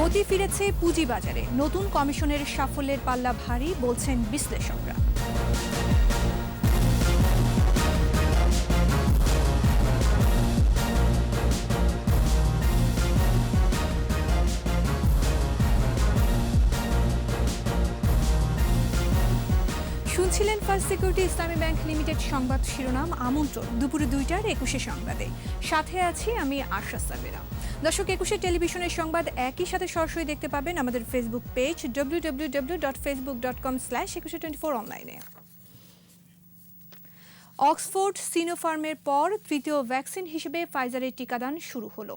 গতি ফিরেছে পুঁজিবাজারে, নতুন কমিশনের সাফল্যের পাল্লা ভারী বলছেন বিশ্লেষকরা। শুনছিলেন ফার্স্ট সিকিউরিটি ইসলামী ব্যাংক লিমিটেড সংবাদ শিরোনাম। আমন্ত্রণ দুপুরে 2টার 21 সংবাদে, সাথে আছি আমি আশা সাবেরা। দর্শক, 21 টেলিভিশনের সংবাদ একই সাথে সরাসরি দেখতে পাবেন আমাদের ফেসবুক পেজ www.facebook.com/2124 অনলাইনে। অক্সফোর্ড সিনোফার্মের পর তৃতীয় ভ্যাকসিন হিসেবে ফাইজারের টিকাদান শুরু হলো।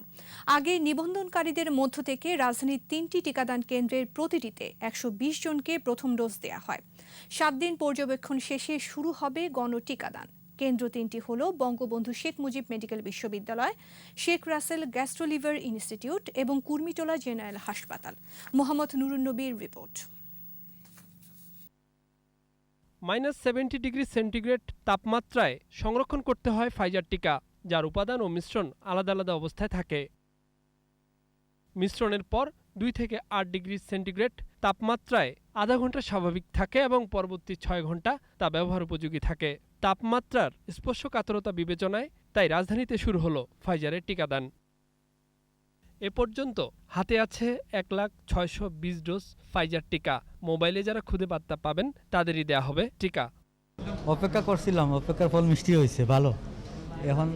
আগে নিবন্ধনকারীদের মধ্য থেকে রাজধানীর 3টি টিকাদান কেন্দ্রের প্রতিটিতে 120 জনকে প্রথম ডোজ দেওয়া হয়। 7 দিন পর্যবেক্ষণ শেষে শুরু হবে গণটিকাদান। কেন্দ্র 3টি হল বঙ্গবন্ধু শেখ মুজিব মেডিকেল বিশ্ববিদ্যালয়, শেখ রাসেল গ্যাস্ট্রোলিভার ইনস্টিটিউট এবং কুর্মিটোলা জেনারেল হাসপাতাল। মোহাম্মদ নুরুন নবীর রিপোর্ট। -70 ডিগ্রি সেন্টিগ্রেড তাপমাত্রায় সংরক্ষণ করতে হয় ফাইজার টিকা, যার উপাদান ও মিশ্রণ আলাদা আলাদা অবস্থায় থাকে। মিশ্রণের পর 2 থেকে 8 ডিগ্রি সেন্টিগ্রেড তাপমাত্রায় আধা ঘন্টা স্বাভাবিক থাকে এবং পরবর্তী 6 ঘন্টা তা ব্যবহার উপযোগী থাকে। তাপমাত্রার স্পর্শকাতরতা বিবেচনায় তাই রাজধানীতে শুরু হলো ফাইজারের টিকাদান। এ পর্যন্ত হাতে আছে 1,620 ডোজ ফাইজার টিকা। মোবাইলে যারা খুদে বার্তা পাবেন তাদেরই দেয়া হবে টিকা। অপেক্ষা করছিলাম, অপেক্ষার ফল মিষ্টি হয়েছে, ভালো। এখন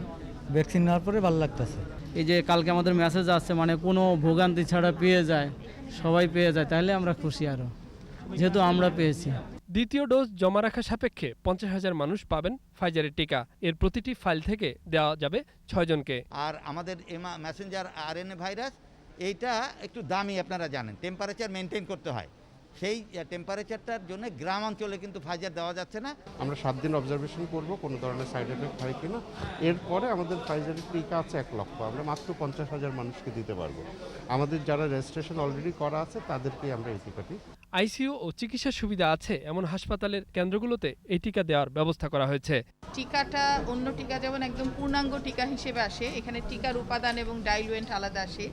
ভ্যাকসিন নেওয়ার পরে ভালো লাগতেছে। এই যে কালকে আমাদের মেসেজ আসছে, মানে কোনো ভোগান্তি ছাড়া পেয়ে যায়, সবাই পেয়ে যায়, তাহলে আমরা খুশি আরও, যেহেতু আমরা পেয়েছি। দ্বিতীয় ডোজ জমা রাখা সাপেক্ষে 50,000 মানুষ পাবেন ফাইজারের টিকা। এর প্রতিটি ফাইল থেকে দেওয়া যাবে 6 জনকে। আর আমাদের মেসেঞ্জার আরএনএ ভাইরাস এইটা একটু দামি, আপনারা জানেন, টেম্পারেচার মেনটেন করতে হয়। সেই টেম্পারেচারটার জন্য গ্রাম অঞ্চলে কিন্তু ফাইজার দেওয়া যাচ্ছে না। আমরা 7 দিন অবজারভেশন করব কোনো ধরনের সাইড এফেক্ট হয় কিনা। এরপরে আমাদের ফাইজারের টিকা আছে 1 লক্ষ, আমরা মাত্র 50,000 মানুষকে দিতে পারবো। আমাদের যারা রেজিস্ট্রেশন অলরেডি করা আছে তাদেরকে আমরা এই টিকাটি। আইসিইউ ও চিকিৎসা সুবিধা আছে এমন হাসপাতালের কেন্দ্রগুলোতে এই টিকা দেওয়ার ব্যবস্থা করা হয়েছে। টিকাটা অন্য টিকা যেমন একদম পূর্ণাঙ্গ টিকা হিসেবে আসে, এখানে টিকার উপাদান এবং ডাইলুয়েন্ট আলাদা আসে,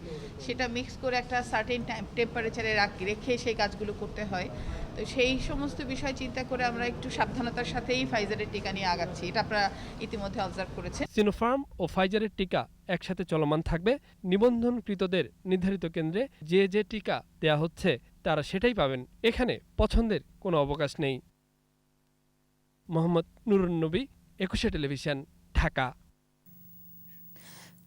সেটা মিক্স করে একটা সার্টেন টেম্পারেচারে রেখে সেই কাজগুলো করতে হয়। তো সেই সমস্ত বিষয় চিন্তা করে আমরা একটু সাবধানতার সাথেই ফাইজারের টিকা নিয়ে আগাচ্ছি। এটা আপনারা ইতিমধ্যে অবজার্ভ করেছেন। সিনোফার্ম ও ফাইজারের টিকা একসাথে চলমান থাকবে। নিবন্ধনকৃতদের নির্ধারিত কেন্দ্রে যে যে টিকা দেয়া হচ্ছে তারা সেটাই পাবেন। এখানে পছন্দের কোনো অবকাশ নেই। মোহাম্মদ নুরুন নবী, 21 টেলিভিশন, ঢাকা।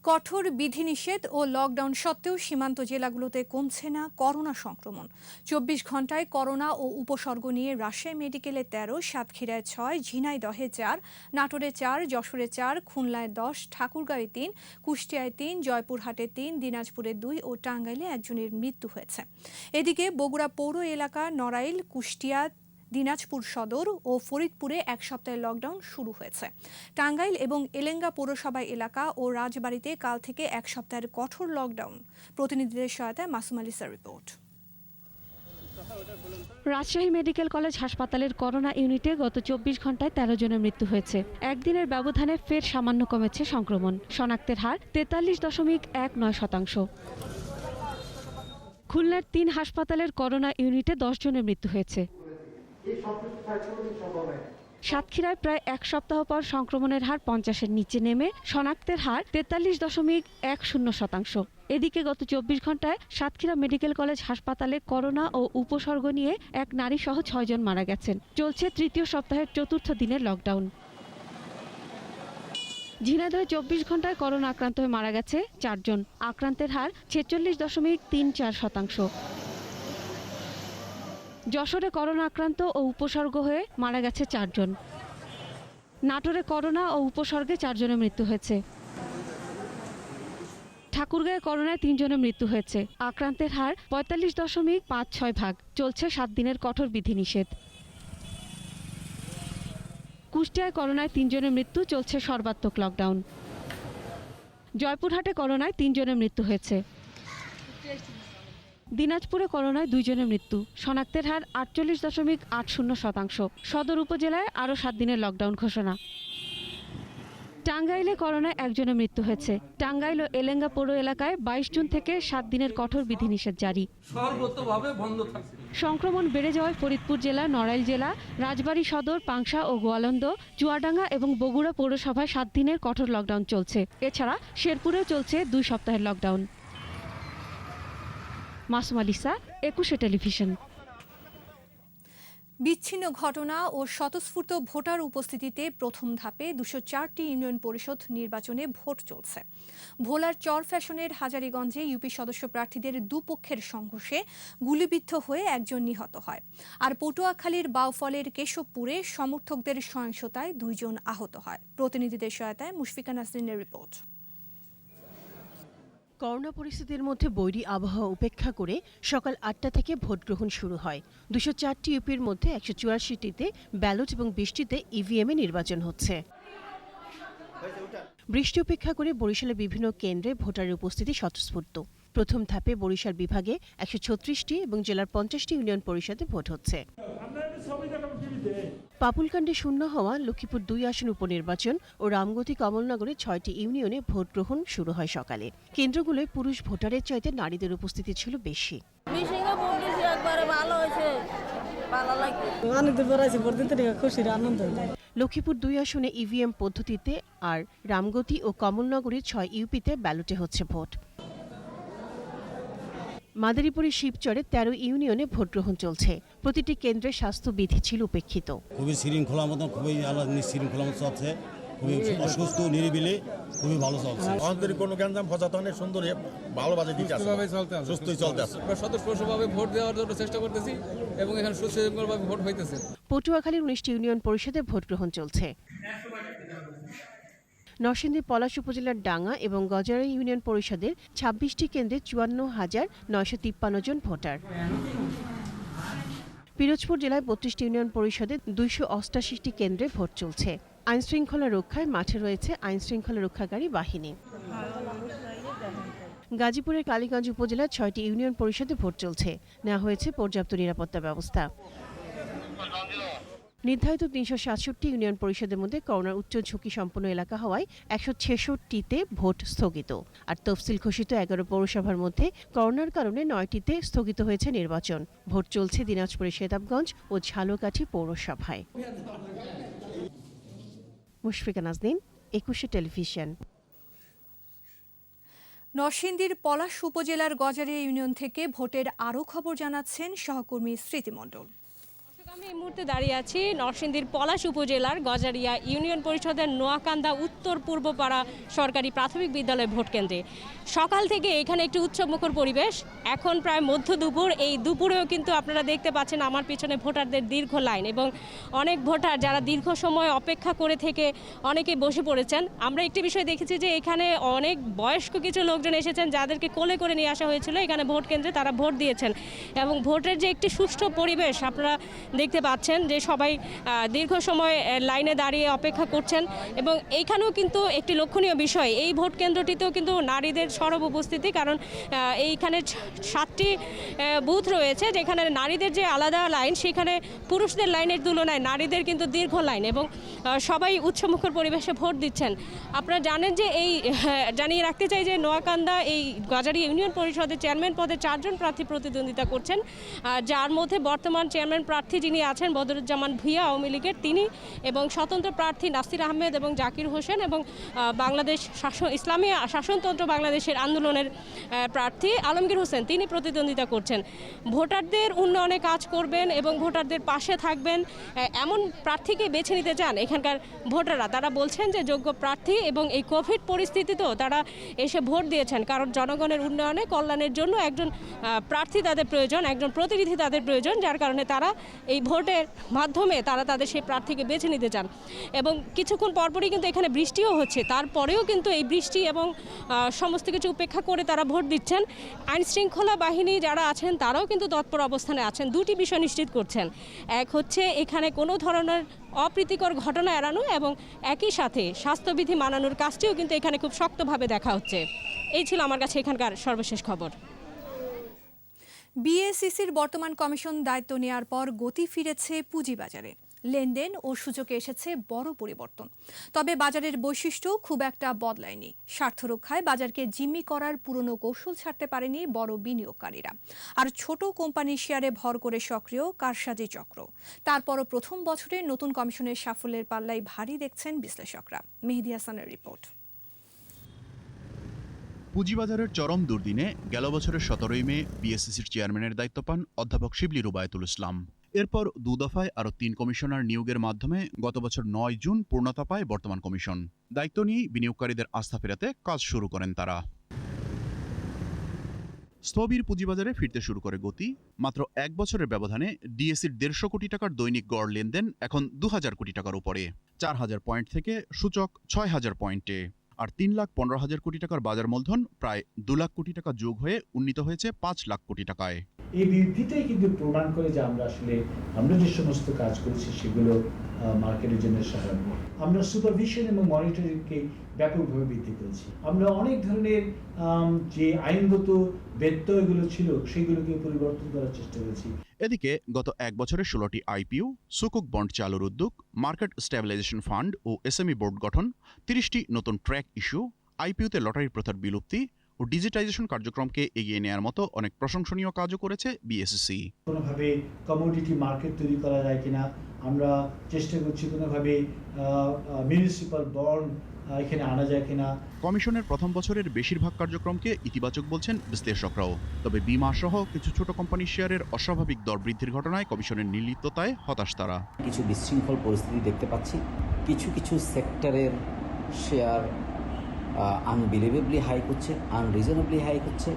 কঠোর বিধিনিষেধ ও লকডাউন সত্ত্বেও সীমান্ত জেলাগুলোতে কমছে না করোনা সংক্রমণ। 24 ঘন্টায় করোনা ও উপসর্গ নিয়ে রাজশাহী মেডিকেলে 13, সাতক্ষীরায় 6, ঝিনাইদহে 4, নাটোরে 4, যশোরে 4, খুলনায় 10, ঠাকুরগাঁয়ে 3, কুষ্টিয়ায় 3, জয়পুরহাটে 3, দিনাজপুরে 2 ও টাঙ্গাইলে 1 জনের মৃত্যু হয়েছে। এদিকে বগুড়া পৌর এলাকা, নড়াইল, কুষ্টিয়া, দিনাজপুর সদর ও ফরিদপুরে 1 সপ্তাহের লকডাউন শুরু হয়েছে। টাঙ্গাইল এবং এলেঙ্গা পৌরসভা এলাকা ও রাজবাড়ীতে কাল থেকে 1 সপ্তাহের কঠোর লকডাউন। প্রতিনিধিদের সহায়তায় মাসুম আলিসার রিপোর্ট। রাজশাহী মেডিকেল কলেজ হাসপাতালের করোনা ইউনিটে গত 24 ঘন্টায় 13 জনের মৃত্যু হয়েছে। একদিনের ব্যবধানে ফের সামান্য কমেছে সংক্রমণ। শনাক্তের হার 43.19%। খুলনার 3 হাসপাতালের করোনা ইউনিটে 10 জনের মৃত্যু হয়েছে। সাতক্ষীরায় প্রায় 1 সপ্তাহ পর সংক্রমণের হার 50-এর নিচে নেমে শনাক্তের হার 43.10%। এদিকে গত 24 ঘন্টায় সাতক্ষীরা মেডিকেল কলেজ হাসপাতালে করোনা ও উপসর্গ নিয়ে 1 নারী সহ 6 জন মারা গেছেন। চলছে তৃতীয় সপ্তাহের 4র্থ দিনের লকডাউন। ঝিনাইদহে 24 ঘন্টায় করোনা আক্রান্ত হয়ে মারা গেছে 4 জন। আক্রান্তের হার 46.34%। যশোরে করোনা আক্রান্ত ও উপসর্গ হয়ে মারা গেছে 4 জন। নাটোরে করোনা ও উপসর্গে 4 জনের মৃত্যু হয়েছে। ঠাকুরগাঁয়ে করোনায় 3 জনের মৃত্যু হয়েছে। আক্রান্তের হার 45.56%। চলছে 7 দিনের কঠোর বিধিনিষেধ। কুষ্টিয়ায় করোনায় 3 জনের মৃত্যু, চলছে সর্বাত্মক লকডাউন। জয়পুরহাটে করোনায় 3 জনের মৃত্যু হয়েছে। দিনাজপুরে করোনায় 2 জনের মৃত্যু। শনাক্তের হার 48.80%। সদর উপজেলায় আরও 7 দিনের লকডাউন ঘোষণা। টাঙ্গাইলে করোনায় একজনের মৃত্যু হয়েছে। টাঙ্গাইল ও এলেঙ্গা পৌর এলাকায় 22 জুন থেকে 7 দিনের কঠোর বিধিনিষেধ জারি। সর্বতভাবে বন্ধ থাকবে। সংক্রমণ বেড়ে যাওয়ায় ফরিদপুর জেলা, নড়াইল জেলা, রাজবাড়ী সদর, পাংশা ও গোয়ালন্দ, চুয়াডাঙ্গা এবং বগুড়া পৌরসভায় 7 দিনের কঠোর লকডাউন চলছে। এছাড়া শেরপুরেও চলছে 2 সপ্তাহের লকডাউন। Masuma Lisa, 21 television. বিচ্ছিন্ন ঘটনা ও স্বতঃস্ফূর্ত ভোটার উপস্থিতিতে প্রথম ধাপে 204টি ইউনিয়ন পরিষদ নির্বাচনে ভোট চলছে। ভোলার চর ফ্যাশনের হাজারীগঞ্জে ইউপি সদস্য প্রার্থীদের দুপক্ষের সংঘর্ষে গুলিবিদ্ধ হয়ে একজন নিহত হয়। আর পটুয়াখালীর বাউফলের কেশবপুরে সমর্থকদের সহিংসতায় 2 জন আহত হয়। প্রতিনিধিদের সহায়তায় মুশফিকা নাসরিনের রিপোর্ট। করোনা পরিস্থিতির মধ্যে বৈরী আবহাওয়া উপেক্ষা করে সকাল 8টা থেকে ভোট গ্রহণ শুরু হয়। 204টি ইউপির মধ্যে 184টিতে ব্যালট এবং 20টিতে ইভিএমে নির্বাচন হচ্ছে। বৃষ্টি উপেক্ষা করে বরিশালের বিভিন্ন কেন্দ্রে ভোটারের উপস্থিতি স্বতঃস্ফূর্ত। প্রথম ধাপে বরিশাল বিভাগে 136টি এবং জেলার 50টি ইউনিয়ন পরিষদে ভোট হচ্ছে। পাপুলকাণ্ডে শূন্য হওয়া লক্ষ্মীপুর 2 আসন উপনির্বাচন ও রামগতি কমলনগরে 6টি ইউনিয়নে ভোট গ্রহণ শুরু হয় সকালে। কেন্দ্রগুলোয় পুরুষ ভোটারের চাইতে নারীদের উপস্থিতি ছিল বেশি। লক্ষ্মীপুর 2 আসনে ইভিএম পদ্ধতিতে আর রামগতি ও কমলনগরীর 6 ইউপিতে ব্যালটে হচ্ছে ভোট। মাদারীপুরের শিবচরে 13 ইউনিয়নে ভোট গ্রহণ চলছে। প্রতিটি কেন্দ্রে স্বাস্থ্যবিধি ছিল উপেক্ষিত। খুবই শৃঙ্খলা মতো, খুবই শৃঙ্খলা মতো চলছে, খুবই অসুস্থ নিরিবিলি, খুবই ভালো চলছে। আমাদের কোনো গ্যাঞ্জাম ফজাতনে সুন্দর ভালোভাবে দিতে আছে, সুস্থই চলতে আছে। আমরা স্বতঃস্ফূর্তভাবে ভোট দেওয়ার জন্য চেষ্টা করতেছি এবং এখানে সুশৃঙ্খলভাবে ভোট হইতেছে। পটুয়াখালীর 19টি ইউনিয়ন পরিষদে ভোট গ্রহণ চলছে। নরসিংদী পলাশ উপজেলার ডাঙ্গা এবং গজারা ইউনিয়ন পরিষদের 26টি কেন্দ্রে 54,953 জন ভোটার। পিরোজপুর জেলায় 32টি ইউনিয়ন পরিষদে 288টি কেন্দ্রে ভোট চলছে। আইনশৃঙ্খলা রক্ষায় মাঠে রয়েছে আইনশৃঙ্খলা রক্ষাকারী বাহিনী। গাজীপুরের কালীগঞ্জ উপজেলার 6টি ইউনিয়ন পরিষদে ভোট চলছে। নেওয়া হয়েছে পর্যাপ্ত নিরাপত্তা ব্যবস্থা। নির্ধারিত 367টি ইউনিয়ন পরিষদের মধ্যে করোনার উচ্চ ঝুঁকি সম্পন্ন এলাকা হওয়ায় 166টিতে ভোট স্থগিত। আর তফসিল ঘোষিত 11 পৌরসভার মধ্যে করোনার কারণে 9টিতে স্থগিত হয়েছে নির্বাচন। ভোট চলছে দিনাজপুরের সেতাবগঞ্জ ও ঝালকাঠি পৌরসভায়। মুশফিকা নাজনীন, 21 টেলিভিশন। নরসিংদীর পলাশ উপজেলার গজারিয়া ইউনিয়ন থেকে ভোটের আরও খবর জানাচ্ছেন সহকর্মী স্মৃতি মণ্ডল। আমি এই মুহূর্তে দাঁড়িয়ে আছি নরসিংদীর পলাশ উপজেলার গজারিয়া ইউনিয়ন পরিষদের নোয়াকান্দা উত্তর পূর্বপাড়া সরকারি প্রাথমিক বিদ্যালয় ভোট কেন্দ্রে। সকাল থেকে এখানে একটি উৎসবমুখর পরিবেশ। এখন প্রায় মধ্য দুপুর, এই দুপুরেও কিন্তু আপনারা দেখতে পাচ্ছেন আমার পিছনে ভোটারদের দীর্ঘ লাইন এবং অনেক ভোটার যারা দীর্ঘ সময় অপেক্ষা করে থেকে অনেকেই বসে পড়েছেন। আমরা একটি বিষয় দেখেছি যে এখানে অনেক বয়স্ক কিছু লোকজন এসেছেন যাদেরকে কোলে করে নিয়ে আসা হয়েছিল এখানে ভোট কেন্দ্রে, তারা ভোট দিয়েছেন এবং ভোটের যে একটি সুষ্ঠু পরিবেশ আপনারা দেখতে পাচ্ছেন যে সবাই দীর্ঘ সময় লাইনে দাঁড়িয়ে অপেক্ষা করছেন। এবং এইখানেও কিন্তু একটি লক্ষণীয় বিষয়, এই ভোট কেন্দ্রটিতেও কিন্তু নারীদের সরব উপস্থিতি, কারণ এইখানে 7টি বুথ রয়েছে যেখানে নারীদের যে আলাদা লাইন, সেখানে পুরুষদের লাইনের তুলনায় নারীদের কিন্তু দীর্ঘ লাইন এবং সবাই উৎসবমুখর পরিবেশে ভোট দিচ্ছেন। আপনারা জানেন যে এই জানিয়ে রাখতে চাই যে নোয়াকান্দা এই গজারিয়া ইউনিয়ন পরিষদের চেয়ারম্যান পদে 4 জন প্রার্থী প্রতিদ্বন্দ্বিতা করছেন, যার মধ্যে বর্তমান চেয়ারম্যান প্রার্থী যিনি আছেন বদরুজ্জামান ভূঁইয়া আওয়ামী লীগের, তিনি এবং স্বতন্ত্র প্রার্থী নাসির আহমেদ এবং জাকির হোসেন এবং বাংলাদেশ ইসলামী শাসনতন্ত্র বাংলাদেশের আন্দোলনের প্রার্থী আলমগীর হোসেন, তিনি প্রতিদ্বন্দ্বিতা করছেন। ভোটারদের উন্নয়নে কাজ করবেন এবং ভোটারদের পাশে থাকবেন এমন প্রার্থীকে বেছে নিতে চান এখানকার ভোটাররা। তারা বলছেন যে যোগ্য প্রার্থী এবং এই কোভিড পরিস্থিতিতেও তারা এসে ভোট দিয়েছেন, কারণ জনগণের উন্নয়নে কল্যাণের জন্য একজন প্রার্থী তাদের প্রয়োজন, একজন প্রতিনিধি তাদের প্রয়োজন, যার কারণে তারা এই ভোটের মাধ্যমে তারা তাদের সেই প্রার্থীকে বেছে নিতে চান। এবং কিছুক্ষণ পরপরই কিন্তু এখানে বৃষ্টিও হচ্ছে, তারপরেও কিন্তু এই বৃষ্টি এবং সমস্ত কিছু উপেক্ষা করে তারা ভোট দিচ্ছেন। আইনশৃঙ্খলা বাহিনী যারা আছেন তারাও কিন্তু তৎপর অবস্থানে আছেন। দুটি বিষয় নিশ্চিত করছেন, এক হচ্ছে এখানে কোনো ধরনের অপ্রীতিকর ঘটনা এড়ানো এবং একই সাথে স্বাস্থ্যবিধি মানানোর কাজটিও কিন্তু এখানে খুব শক্তভাবে দেখা হচ্ছে। এই ছিল আমার কাছে এখানকার সর্বশেষ খবর। বিএসইসির বর্তমান কমিশন দায়িত্ব নেওয়ার পর গতি ফিরেছে পুঁজিবাজারে। লেনদেন ও সূচকে এসেছে বড় পরিবর্তন। তবে বাজারের বৈশিষ্ট্য খুব একটা বদলায়নি। স্বার্থ রক্ষায় বাজারকে জিম্মি করার পুরনো কৌশল ছাড়তে পারেনি বড় বিনিয়োগকারীরা। আর ছোট কোম্পানির শেয়ারে ভর করে সক্রিয় কারসাজি চক্র। তারপরও প্রথম বছরে নতুন কমিশনের সাফল্যের পাল্লায় ভারী দেখছেন বিশ্লেষকরা। মেহেদী হাসানের রিপোর্ট। পুঁজিবাজারের চরম দুর্দিনে গেল বছরের 17 মে বিএসসিসির চেয়ারম্যানের দায়িত্ব পান অধ্যাপক শিবলি রুবায়েতুল ইসলাম। এরপর 2 দফায় আরও 3 কমিশনার নিয়োগের মাধ্যমে গত বছর 9 জুন পূর্ণতা পায় বর্তমান কমিশন। দায়িত্ব নিয়ে বিনিয়োগকারীদের আস্থা ফেরাতে কাজ শুরু করেন তারা। স্থবির পুঁজিবাজারে ফিরতে শুরু করে গতি। মাত্র 1 বছরের ব্যবধানে ডিএসসির 150 কোটি টাকার দৈনিক গড় লেনদেন এখন 2000 কোটি টাকার উপরে। 4000 পয়েন্ট থেকে সূচক 6000 পয়েন্টে। আর 3,15,000 কোটি টাকার বাজার মূলধন প্রায় 2 লাখ কোটি টাকা যোগ হয়ে উন্নীত হয়েছে 5 লাখ কোটি টাকায়। এই বৃদ্ধিটাই কিন্তু প্রমাণ করে যে আমরা যে সমস্ত কাজ করছি সেগুলো মার্কেটের জন্য সহায়ক। আমরা সুপারভিশন এবং মনিটরিংকে ব্যাপকভাবে বৃদ্ধি করেছি। আমরা অনেক ধরনের যে আইনগত ব্যত্যয়গুলো ছিল সেগুলোকে পরিবর্তন করার চেষ্টা করেছি। এদিকে গত 1 বছরে 16টি আইপিও, সুকুক বন্ড চালুর উদ্যোগ, মার্কেট স্ট্যাবিলাইজেশন ফান্ড ও এসএমই বোর্ড গঠন, 30টি নতুন ট্র্যাক ইস্যু, আইপিওতে লটারি প্রথার বিলুপ্তি ও ডিজিটাইজেশন কার্যক্রমকে এগিয়ে নেওয়ার মতো অনেক প্রশংসনীয় কাজও করেছে বিএসসি। কোনোভাবে কমোডিটি মার্কেট তৈরি করা যায় কিনা আমরা চেষ্টা করছি, কোনোভাবে মিউনিসিপাল বন্ড এখানে আনা যায় কিনা। কমিশনের প্রথম বছরের বেশিরভাগ কার্যক্রমকে ইতিবাচক বলছেন বিশ্লেষকরাও। তবে বিমা সহ কিছু ছোট কোম্পানির শেয়ারের অস্বাভাবিক দর বৃদ্ধির ঘটনায় কমিশনের নির্লিপ্ততায় হতাশ তারা। কিছু বিশৃঙ্খল পরিস্থিতি দেখতে পাচ্ছি। কিছু কিছু সেক্টরের শেয়ার আনবিলিভেবলি হাই করছে, আনরিজনেবলি হাই করছে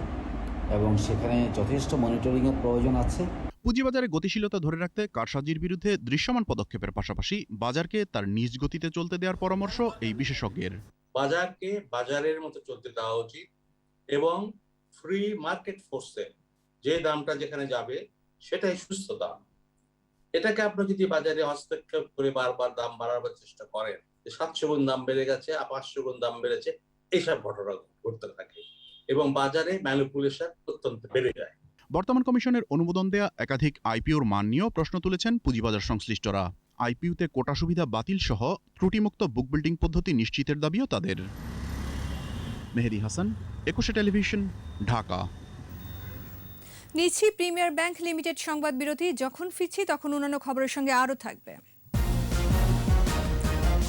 এবং সেখানে যথেষ্ট মনিটরিংয়ের প্রয়োজন আছে। পুঁজিবাজারে গতিশীলতা ধরে রাখতে কারসাজির বিরুদ্ধে দৃশ্যমান পদক্ষেপের পাশাপাশি বাজারকে তার নিজ গতিতে চলতে দেওয়ার পরামর্শ এই বিশেষজ্ঞের। বাজারকে বাজারের মতো চলতে দেওয়া উচিত এবং ফ্রি মার্কেট ফোর্সে যে দামটা যেখানে যাবে সেটাই সুস্থ দাম। এটাকে আপনি যদি বাজারে হস্তক্ষেপ করে বারবার দাম বাড়াবার চেষ্টা করেন, 700 গুণ দাম বেড়ে গেছে, 500 গুণ দাম বেড়েছে, এইসব ঘটনা ঘটতে থাকে এবং বাজারে ম্যানিপুলেশন অত্যন্ত বেড়ে যায়। বর্তমান কমিশনের অনুমোদন দেয়া একাধিক আইপিওর মান নিয়েও প্রশ্ন তুলেছেন পুঁজিবাজার সংশ্লিষ্টরা। আইপিওতে কোটা সুবিধা বাতিল সহ ত্রুটিমুক্ত বুক বিল্ডিং পদ্ধতি নিশ্চিতের দাবিও তাদের। মেহেদী হাসান, 21 টেলিভিশন, ঢাকা। নিচ্ছি প্রিমিয়ার ব্যাংক লিমিটেড সংবাদ বিরতি। যখন ফিরছি তখন অন্যান্য খবরের সঙ্গে আরও থাকবে।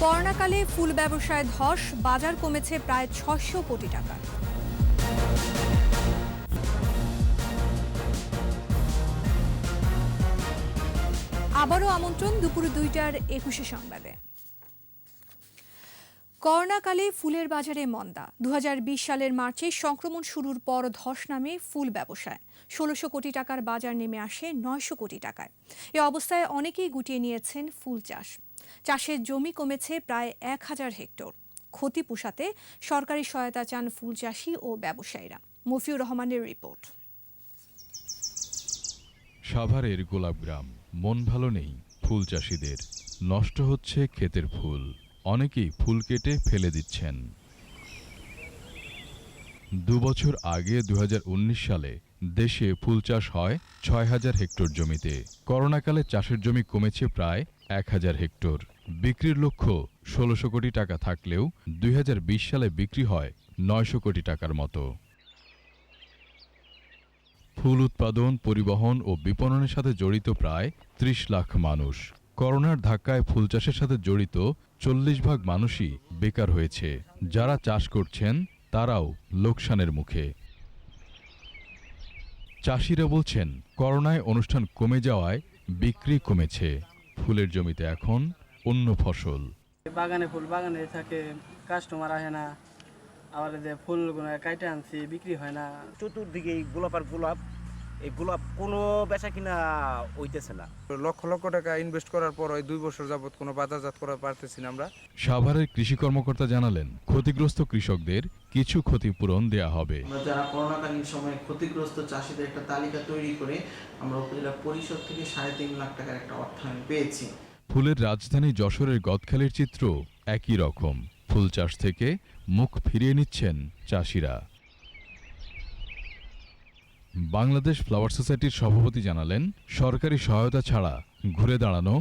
করোনাকালে ফুল ব্যবসায় ধস, বাজার কমেছে প্রায় 600 কোটি টাকা। আবারও আমন্ত্রণ দুপুর 2টার 21 সংবাদে। করোনাকালে ফুলের বাজারে মন্দা। 2020 সালের মার্চে সংক্রমণ শুরুর পর ধস নামে ফুল ব্যবসায়। 1600 কোটি টাকার বাজার নেমে আসে 900 কোটি টাকায়। এ অবস্থায় অনেকেই গুটিয়ে নিয়েছেন ফুল চাষ। চাষের জমি কমেছে প্রায় 1000 হেক্টর। ক্ষতি পোষাতে সরকারি সহায়তা চান ফুল চাষি ও ব্যবসায়ীরা। মফিউর রহমানের রিপোর্ট। সাভারের গোলাপগ্রাম, মন ভালো নেই ফুল চাষিদের। নষ্ট হচ্ছে ক্ষেতের ফুল, অনেকেই ফুল কেটে ফেলে দিচ্ছেন। 2 বছর আগে 2019 সালে দেশে ফুল চাষ হয় 6000 হেক্টর জমিতে। করোনাকালে চাষের জমি কমেছে প্রায় 1000 হেক্টর। বিক্রির লক্ষ্য 1600 কোটি টাকা থাকলেও 2020 সালে বিক্রি হয় 900 কোটি টাকার মতো। ফুল উৎপাদন, পরিবহন ও বিপণনের সাথে জড়িত প্রায় 30 লাখ মানুষ। করোনার ধাক্কায় ফুল চাষের সাথে জড়িত 40 ভাগ মানুষই বেকার হয়েছে। যারা চাষ করছেন তারাও লোকসানের মুখে। চাষিরা বলছেন, করোনায় অনুষ্ঠান কমে যাওয়ায় বিক্রি কমেছে। ফুলের জমিতে এখন অন্য ফসল। বাগানে ফুল বাগানে থাকে, কাস্টমার আসে না। আবার যে ফুলগুলো কাইটে আনছি বিক্রি হয় না। চতুর্দিকে গোলাপ আর গোলাপ, এই গোলাপ কোনো বেচা কিনা হইতেছে না। লক্ষ লক্ষ টাকা ইনভেস্ট করার পর 2 বছর যাবত কোনো বাজারজাত করা পারতেছি না আমরা। সাভারের কৃষি কর্মকর্তা জানালেন, ক্ষতিগ্রস্ত কৃষকদের কিছু ক্ষতিপূরণ দেয়া হবে। আমরা যারা করোনাকালীন সময়ে ক্ষতিগ্রস্ত চাষিদের একটা তালিকা তৈরি করে আমরা উপজেলা পরিষদ থেকে 3.5 লাখ টাকার একটা অর্থায়ন পেয়েছি। ফুলের রাজধানী যশোরের গদখালির চিত্র একই রকম। ফুল চাষ থেকে মুখ ফিরিয়ে নিচ্ছেন চাষিরা। বাংলাদেশ ফ্লাওয়ার সোসাইটির সভাপতি জানালেন, সরকারি সহায়তা ছাড়া ঘুরে দাঁড়ানো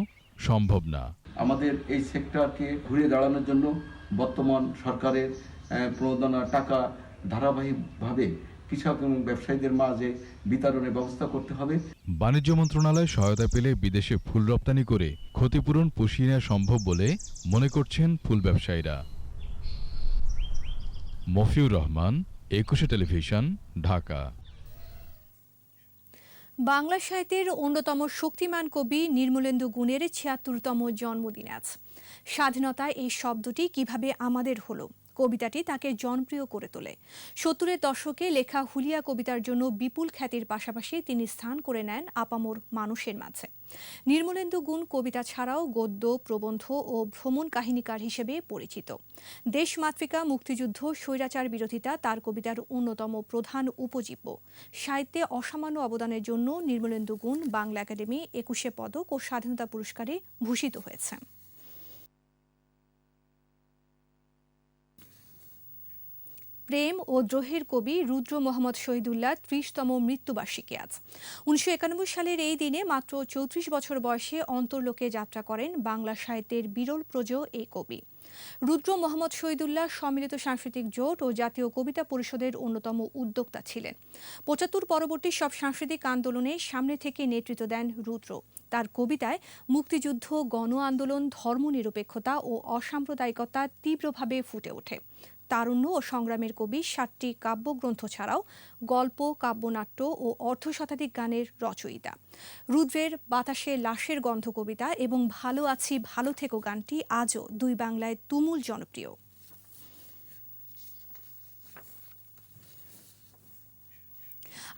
সম্ভব না। আমাদের এই সেক্টরকে ঘুরে দাঁড়ানোর জন্য বর্তমান সরকারের প্রণোদনা টাকা ধারাবাহিকভাবে কৃষক এবং ব্যবসায়ীদের মাঝে বিতরণের ব্যবস্থা করতে হবে। বাণিজ্য মন্ত্রণালয় সহায়তা পেলে বিদেশে ফুল রপ্তানি করে ক্ষতিপূরণ পুষিয়ে নেওয়া সম্ভব বলে মনে করছেন ফুল ব্যবসায়ীরা। মফিউর রহমান, একুশে টেলিভিশন, ঢাকা। বাংলা সাহিত্যের অন্যতম শক্তিমান কবি নির্মলেন্দু গুণের ৭৬তম জন্মদিন আজ। স্বাধীনতা এই শব্দটি কিভাবে আমাদের হলো কবিতাটি তাকে জনপ্রিয় করে তোলে। ৭০-এর দশকে লেখা হুলিয়া কবিতার জন্য বিপুল খ্যাতির পাশাপাশি তিনি স্থান করে নেন আপামর মানুষের মাঝে। নির্মলেন্দু গুণ কবিতা ছাড়াও গদ্য, প্রবন্ধ ও ভ্রমণ কাহিনীকার হিসেবে পরিচিত। দেশমাতৃকা, মুক্তিযুদ্ধ, স্বৈরাচার বিরোধিতা তার কবিতার অন্যতম প্রধান উপজীব্য। সাহিত্যে অসামান্য অবদানের জন্য নির্মলেন্দু গুণ বাংলা একাডেমি ২১শে পদক ও স্বাধীনতা পুরস্কারে ভূষিত হয়েছে। প্রেম ও দ্রোহের কবি রুদ্র মোহাম্মদ শহীদুল্লাহ ৩০তম মৃত্যুবার্ষিকী আজ। ১৯৯১ সালের এই দিনে মাত্র ৩৪ বছর বয়সে অন্তর্লোকে যাত্রা করেন বাংলা সাহিত্যের বিরল প্রজ এই কবি। রুদ্র মোহাম্মদ শহীদুল্লাহ সম্মিলিত সাংস্কৃতিক জোট ও জাতীয় কবিতা পরিষদের অন্যতম উদ্যোক্তা ছিলেন। ৭৫ পরবর্তী সব সাংস্কৃতিক আন্দোলনে সামনে থেকে নেতৃত্ব দেন রুদ্র। তার কবিতায় মুক্তিযুদ্ধ, গণ আন্দোলন, ধর্মনিরপেক্ষতা ও অসাম্প্রদায়িকতা তীব্রভাবে ফুটে ওঠে। তারুণ্য ও সংগ্রামের কবি ৭টি কাব্যগ্রন্থ ছাড়াও গল্প, কাব্যনাট্য ও অর্ধশতাধিক গানের রচয়িতা। রুদ্রের বাতাসে লাশের গন্ধ কবিতা এবং ভালো আছি ভালো থেকো গানটি আজও দুই বাংলায় তুমুল জনপ্রিয়।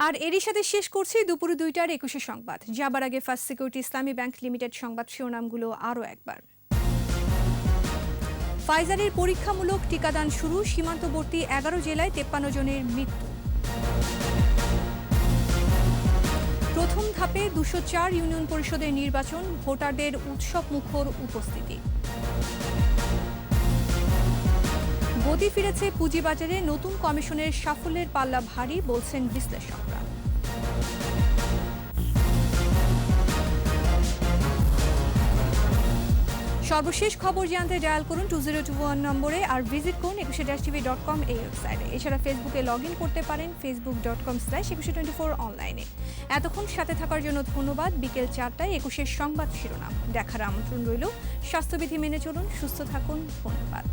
আর এরই সাথে শেষ করছি দুপুর ২টার ২১শে সংবাদ। যাবার আগে ফার্স্ট সিকিউরিটি ইসলামী ব্যাংক লিমিটেড সংবাদ শিরোনামগুলো আরও একবার। ফাইজারের পরীক্ষামূলক টিকাদান শুরু, সীমান্তবর্তী ১১ জেলায় ৫৩ জনের মৃত্যু। প্রথম ধাপে ২০৪ ইউনিয়ন পরিষদের নির্বাচন, ভোটারদের উৎসব মুখর উপস্থিতি। গতি ফিরেছে পুঁজিবাজারে, নতুন কমিশনের সাফল্যের পাল্লা ভারী বলছেন বিশ্লেষকরা। সর্বশেষ খবর জানতে ডায়াল করুন 2021 নম্বরে আর ভিজিট করুন 21-tv.com এই ওয়েবসাইটে। এছাড়া ফেসবুকে লগ ইন করতে পারেন facebook.com/2124 অনলাইনে। এতক্ষণ সাথে থাকার জন্য ধন্যবাদ। বিকেল 4টায় 21-এর সংবাদ শিরোনাম দেখার আমন্ত্রণ রইল। স্বাস্থ্যবিধি মেনে চলুন, সুস্থ থাকুন। ধন্যবাদ।